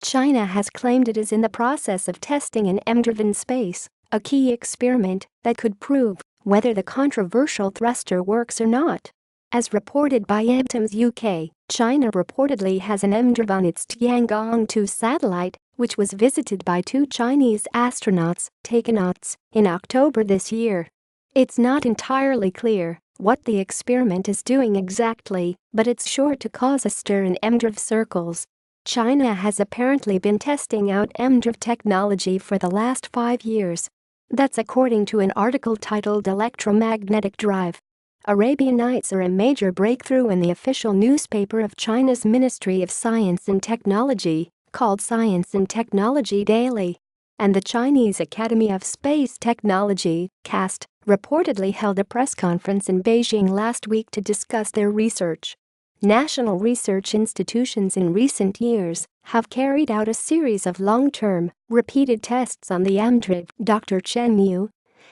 China has claimed it is in the process of testing an EmDrive in space, a key experiment that could prove whether the controversial thruster works or not. As reported by EmTimes UK, China reportedly has an EmDrive on its Tiangong-2 satellite, which was visited by 2 Chinese astronauts, takenauts, in October this year. It's not entirely clear what the experiment is doing exactly, but it's sure to cause a stir in EmDrive circles. China has apparently been testing out EmDrive technology for the last 5 years. That's according to an article titled Electromagnetic Drive. Arabian Nights are a major breakthrough in the official newspaper of China's Ministry of Science and Technology, called Science and Technology Daily. And the Chinese Academy of Space Technology, CAST, reportedly held a press conference in Beijing last week to discuss their research. National research institutions in recent years have carried out a series of long-term, repeated tests on the EmDrive. Dr. Chen Yu,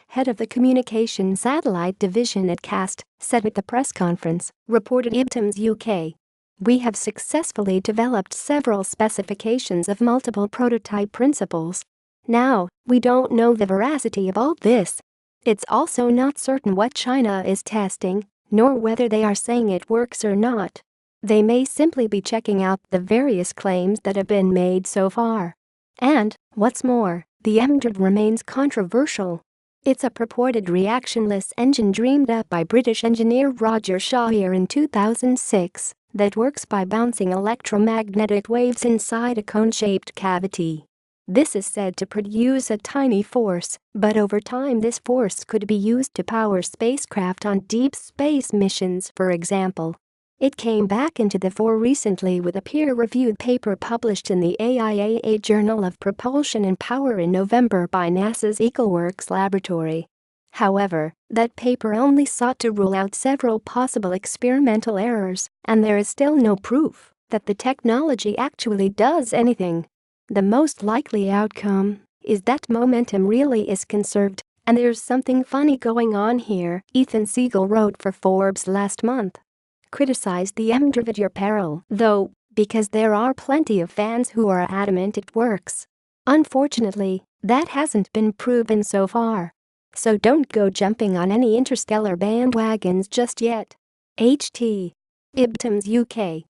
head of the Communication Satellite Division at CAST, said at the press conference, reported EmTimes UK. We have successfully developed several specifications of multiple prototype principles. Now, we don't know the veracity of all this. It's also not certain what China is testing, nor whether they are saying it works or not. They may simply be checking out the various claims that have been made so far. And, what's more, the EmDrive remains controversial. It's a purported reactionless engine dreamed up by British engineer Roger Shawyer in 2006 that works by bouncing electromagnetic waves inside a cone-shaped cavity. This is said to produce a tiny force, but over time this force could be used to power spacecraft on deep space missions, for example. It came back into the fore recently with a peer-reviewed paper published in the AIAA Journal of Propulsion and Power in November by NASA's EagleWorks laboratory. However, that paper only sought to rule out several possible experimental errors, and there is still no proof that the technology actually does anything. The most likely outcome is that momentum really is conserved, and there's something funny going on here, Ethan Siegel wrote for Forbes last month. Criticize the EmDrive at your peril, though, because there are plenty of fans who are adamant it works. Unfortunately, that hasn't been proven so far. So don't go jumping on any interstellar bandwagons just yet. HT. EmTimes UK.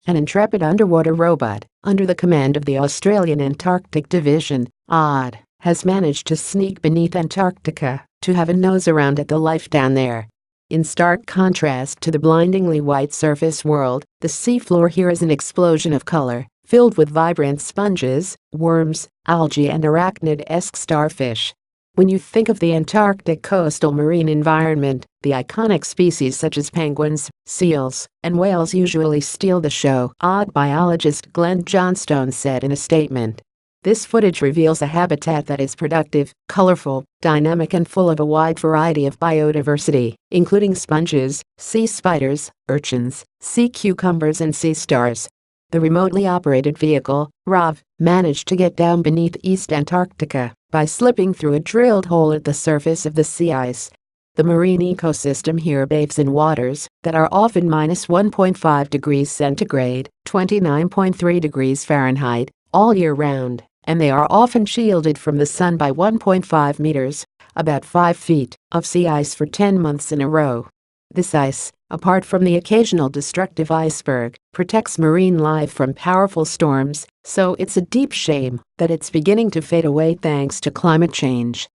An intrepid underwater robot, under the command of the Australian Antarctic Division, AUD, has managed to sneak beneath Antarctica to have a nose around at the life down there. In stark contrast to the blindingly white surface world, the seafloor here is an explosion of color, filled with vibrant sponges, worms, algae and arachnid-esque starfish. When you think of the Antarctic coastal marine environment, the iconic species such as penguins, seals, and whales usually steal the show, AUD biologist Glenn Johnstone said in a statement. This footage reveals a habitat that is productive, colorful, dynamic and full of a wide variety of biodiversity, including sponges, sea spiders, urchins, sea cucumbers and sea stars. The remotely operated vehicle, ROV, managed to get down beneath East Antarctica by slipping through a drilled hole at the surface of the sea ice. The marine ecosystem here bathes in waters that are often -1.5 degrees centigrade, 29.3 degrees Fahrenheit, all year round, and they are often shielded from the sun by 1.5 meters, about 5 feet, of sea ice for 10 months in a row. This ice, apart from the occasional destructive iceberg, protects marine life from powerful storms, so it's a deep shame that it's beginning to fade away thanks to climate change.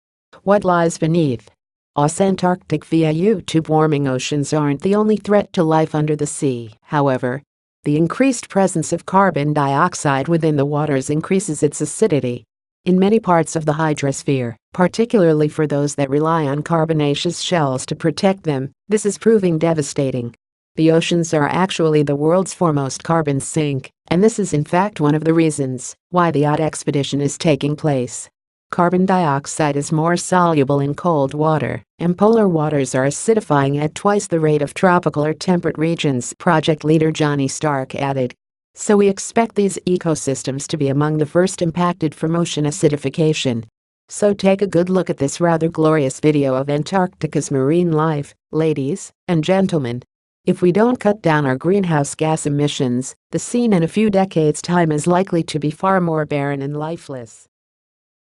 What lies beneath? Antarctic via YouTube warming oceans aren't the only threat to life under the sea, however. The increased presence of carbon dioxide within the waters increases its acidity. In many parts of the hydrosphere, particularly for those that rely on carbonaceous shells to protect them, this is proving devastating. The oceans are actually the world's foremost carbon sink, and this is in fact one of the reasons why the AUD expedition is taking place. Carbon dioxide is more soluble in cold water, and polar waters are acidifying at twice the rate of tropical or temperate regions, project leader Johnny Stark added. So we expect these ecosystems to be among the first impacted from ocean acidification. So take a good look at this rather glorious video of Antarctica's marine life, ladies and gentlemen. If we don't cut down our greenhouse gas emissions, the scene in a few decades' time is likely to be far more barren and lifeless.